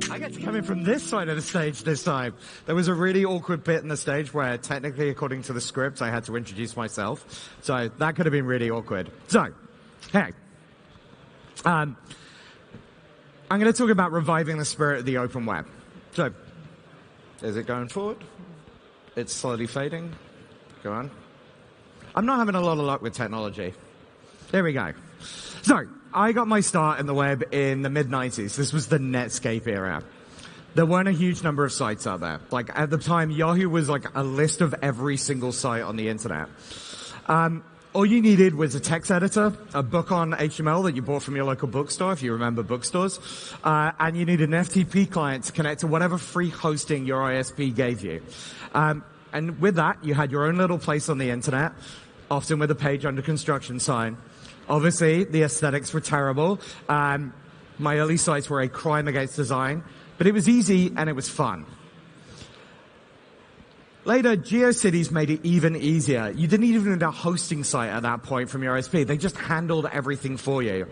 I get to come in from this side of the stage this time. There was a really awkward bit in the stage where, technically, according to the script, I had to introduce myself. So that could have been really awkward. So, hey. I'm going to talk about reviving the spirit of the open web. So, is it going forward? It's slowly fading. Go on. I'm not having a lot of luck with technology. There we go. So, I got my start in the web in the mid-90s. This was the Netscape era. There weren't a huge number of sites out there. Like, at the time, Yahoo was like a list of every single site on the internet. All you needed was a text editor, a book on HTML that you bought from your local bookstore, if you remember bookstores, and you needed an FTP client to connect to whatever free hosting your ISP gave you. And with that, you had your own little place on the internet, often with a page under construction sign. Obviously, the aesthetics were terrible. My early sites were a crime against design, but it was easy and it was fun. Later, GeoCities made it even easier. You didn't even need a hosting site at that point from your ISP. They just handled everything for you.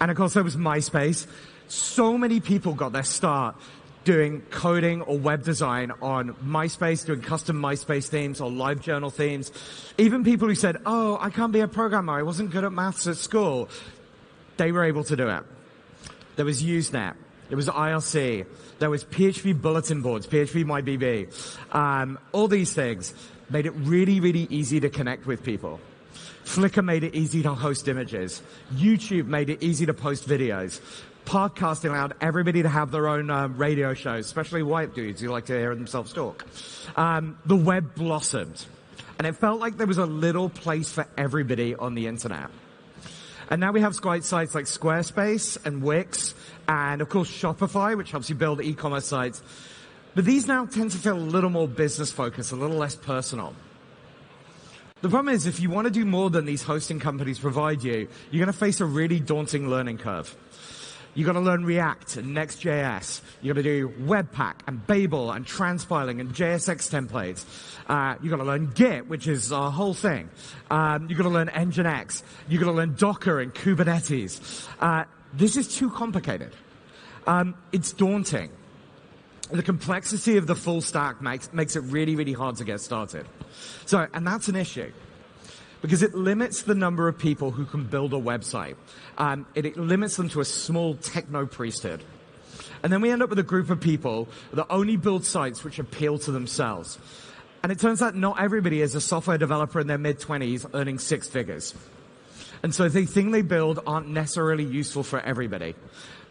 And of course, there was MySpace. So many people got their start doing coding or web design on MySpace, doing custom MySpace themes or LiveJournal themes. Even people who said, oh, I can't be a programmer, I wasn't good at maths at school, they were able to do it. There was Usenet, there was IRC, there was PHP bulletin boards, PHP MyBB. All these things made it really, really easy to connect with people. Flickr made it easy to host images. YouTube made it easy to post videos. Podcasting allowed everybody to have their own radio shows, especially white dudes who like to hear themselves talk. The web blossomed, and it felt like there was a little place for everybody on the internet. And now we have sites like Squarespace and Wix, and of course Shopify, which helps you build e-commerce sites. But these now tend to feel a little more business focused, a little less personal. The problem is, if you want to do more than these hosting companies provide you, you're going to face a really daunting learning curve. You've got to learn React and Next.js. You've got to do Webpack and Babel and transpiling and JSX templates. You've got to learn Git, which is a whole thing. You've got to learn Nginx. You've got to learn Docker and Kubernetes. This is too complicated. It's daunting. The complexity of the full stack makes it really, really hard to get started. So, and that's an issue, because it limits the number of people who can build a website. It limits them to a small techno priesthood. And then we end up with a group of people that only build sites which appeal to themselves. And it turns out not everybody is a software developer in their mid-20s earning six figures. And so the thing they build aren't necessarily useful for everybody.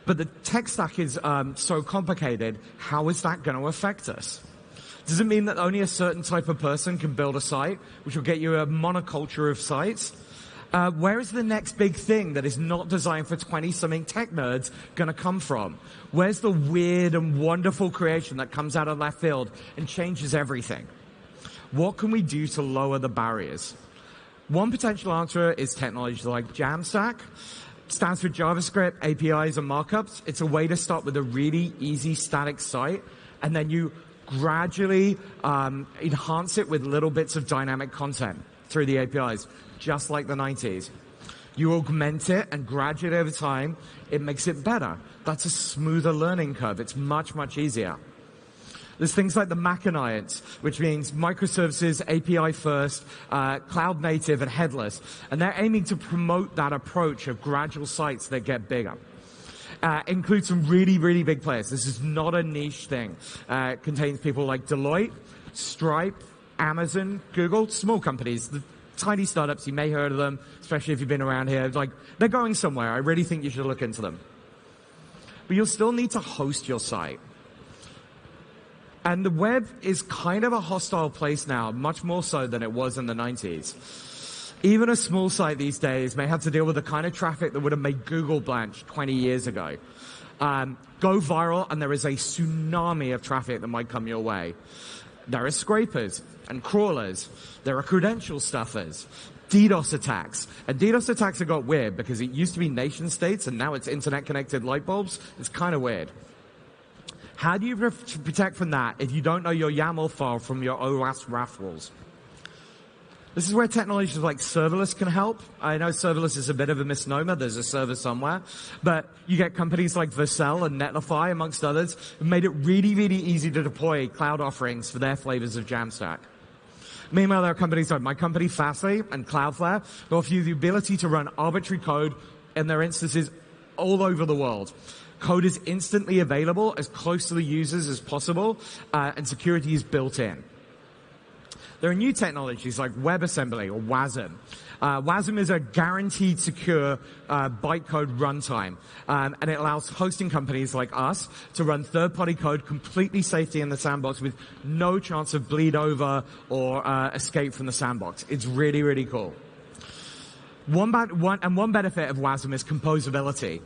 But the tech stack is so complicated, how is that going to affect us? Does it mean that only a certain type of person can build a site, which will get you a monoculture of sites? Where is the next big thing that is not designed for 20-something tech nerds going to come from? Where's the weird and wonderful creation that comes out of left field and changes everything? What can we do to lower the barriers? One potential answer is technology like Jamstack. It stands for JavaScript, APIs, and markups. It's a way to start with a really easy static site, and then you gradually enhance it with little bits of dynamic content through the APIs, just like the 90s. You augment it, and gradually over time, it makes it better. That's a smoother learning curve. It's much, much easier. There's things like the Macanites, which means microservices, API first, cloud native, and headless. And they're aiming to promote that approach of gradual sites that get bigger. Includes some really, really big players. This is not a niche thing. It contains people like Deloitte, Stripe, Amazon, Google, small companies, the tiny startups. You may have heard of them, especially if you've been around here. Like, they're going somewhere. I really think you should look into them. But you'll still need to host your site. And the web is kind of a hostile place now, much more so than it was in the 90s. Even a small site these days may have to deal with the kind of traffic that would have made Google blanch 20 years ago. Go viral, and there is a tsunami of traffic that might come your way. There are scrapers and crawlers. There are credential stuffers, DDoS attacks. And DDoS attacks have got weird because it used to be nation states, and now it's internet-connected light bulbs. It's kind of weird. How do you protect from that if you don't know your YAML file from your OWASP raffles? This is where technologies like serverless can help. I know serverless is a bit of a misnomer. There's a server somewhere. But you get companies like Vercel and Netlify, amongst others, who made it really, really easy to deploy cloud offerings for their flavors of Jamstack. Meanwhile, there are companies like my company, Fastly, and Cloudflare, who offer you the ability to run arbitrary code in their instances all over the world. Code is instantly available, as close to the users as possible, and security is built in. There are new technologies like WebAssembly or WASM. WASM is a guaranteed secure bytecode runtime, and it allows hosting companies like us to run third-party code completely safely in the sandbox with no chance of bleed over or escape from the sandbox. It's really, really cool. One benefit of WASM is composability.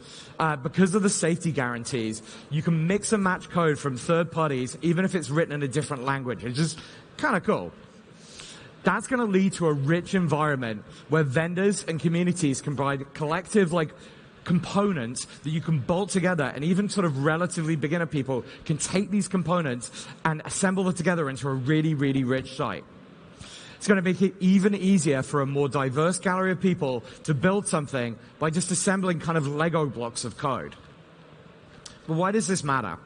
Because of the safety guarantees, you can mix and match code from third parties, even if it's written in a different language. It's just kind of cool. That's going to lead to a rich environment where vendors and communities can provide collective, components that you can bolt together, and even sort of relatively beginner people can take these components and assemble them together into a really, really rich site. It's going to make it even easier for a more diverse gallery of people to build something by just assembling kind of Lego blocks of code. But why does this matter?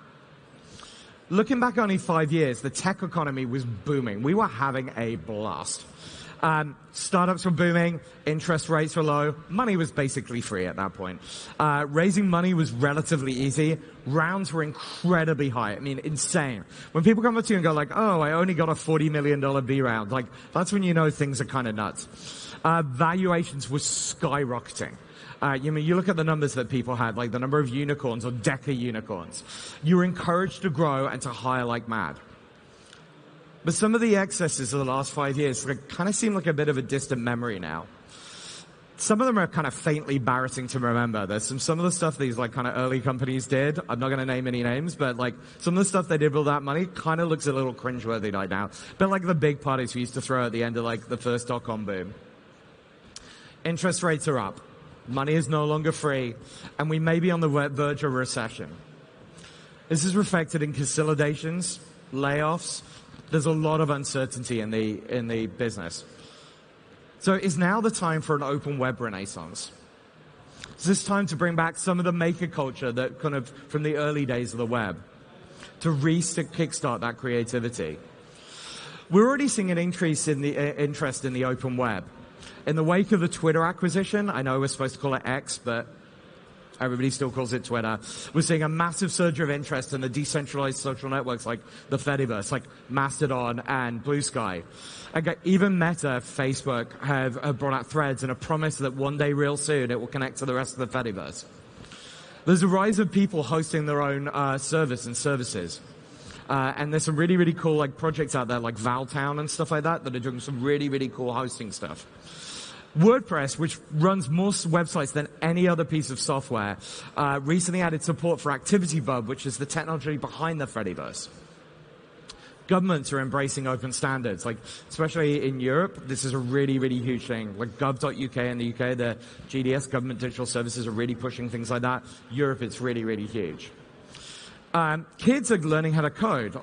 Looking back only 5 years, the tech economy was booming. We were having a blast. Startups were booming, interest rates were low, money was basically free at that point. Raising money was relatively easy. Rounds were incredibly high. I mean, insane. When people come up to you and go oh, I only got a $40 million B round, that's when you know things are kind of nuts. Valuations were skyrocketing. You look at the numbers that people had, like the number of unicorns or deca unicorns. You were encouraged to grow and to hire like mad. But some of the excesses of the last 5 years kind of seem like a bit of a distant memory now. Some of them are kind of faintly embarrassing to remember. There's some of the stuff these kind of early companies did. I'm not going to name any names, but some of the stuff they did with that money kind of looks a little cringeworthy right now. But like the big parties we used to throw at the end of the first .com boom. Interest rates are up. Money is no longer free, and we may be on the verge of a recession. This is reflected in consolidations, layoffs. There's a lot of uncertainty in the business. So is now the time for an open web renaissance? Is this time to bring back some of the maker culture that kind of from the early days of the web, to kickstart that creativity? We're already seeing an increase in the interest in the open web. In the wake of the Twitter acquisition, I know we're supposed to call it X, but everybody still calls it Twitter. We're seeing a massive surge of interest in the decentralized social networks like the Fediverse, like Mastodon and Blue Sky. Even Meta, Facebook, have brought out Threads and a promise that one day real soon it will connect to the rest of the Fediverse. There's a rise of people hosting their own service and services. And there's some really, really cool projects out there like Valtown and stuff like that are doing some really, really cool hosting stuff. WordPress, which runs more websites than any other piece of software, recently added support for ActivityPub, which is the technology behind the Fediverse. Governments are embracing open standards, especially in Europe. This is a really, really huge thing. Gov.uk in the UK, the GDS, Government Digital Services, are really pushing things like that. Europe, it's really, really huge. Kids are learning how to code.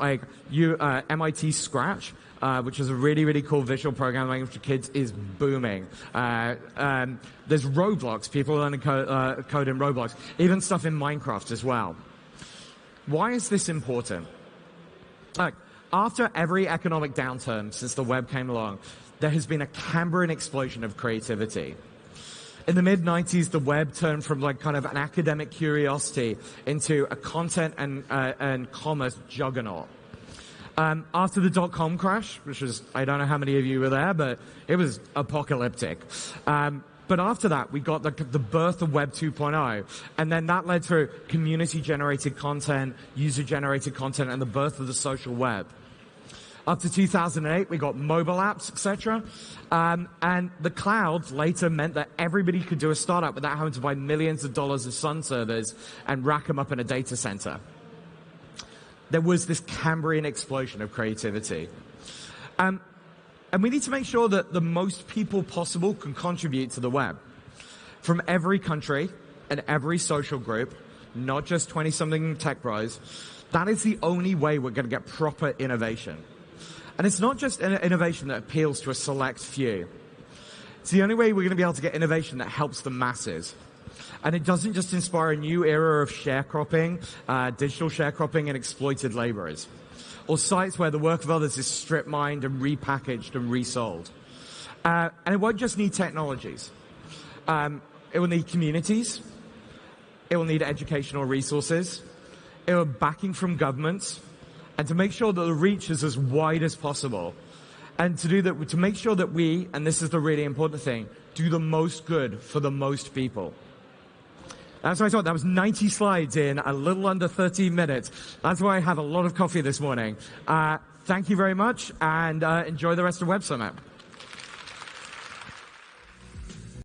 MIT Scratch, which is a really, really cool visual programming language for kids, is booming. There's Roblox. People learning code in Roblox. Even stuff in Minecraft as well. Why is this important? After every economic downturn since the web came along, there has been a Cambrian explosion of creativity. In the mid-90s, the web turned from kind of an academic curiosity into a content and commerce juggernaut. After the .com crash, which was, I don't know how many of you were there, but it was apocalyptic. But after that, we got the birth of Web 2.0, and then that led to community-generated content, user-generated content, and the birth of the social web. Up to 2008, we got mobile apps, etc. And the cloud later meant that everybody could do a startup without having to buy millions of dollars of Sun servers and rack them up in a data center. There was this Cambrian explosion of creativity. And we need to make sure that the most people possible can contribute to the web. From every country and every social group, not just 20-something tech bros. That is the only way we're going to get proper innovation. And it's not just an innovation that appeals to a select few. It's the only way we're going to be able to get innovation that helps the masses. And it doesn't just inspire a new era of sharecropping, digital sharecropping and exploited laborers, or sites where the work of others is strip mined and repackaged and resold. And it won't just need technologies. It will need communities. It will need educational resources. It will backing from governments, and to make sure that the reach is as wide as possible. And to do that, to make sure that we, and this is the really important thing, do the most good for the most people. That's what I thought. That was 90 slides in a little under 13 minutes. That's why I had a lot of coffee this morning. Thank you very much, and enjoy the rest of Web Summit.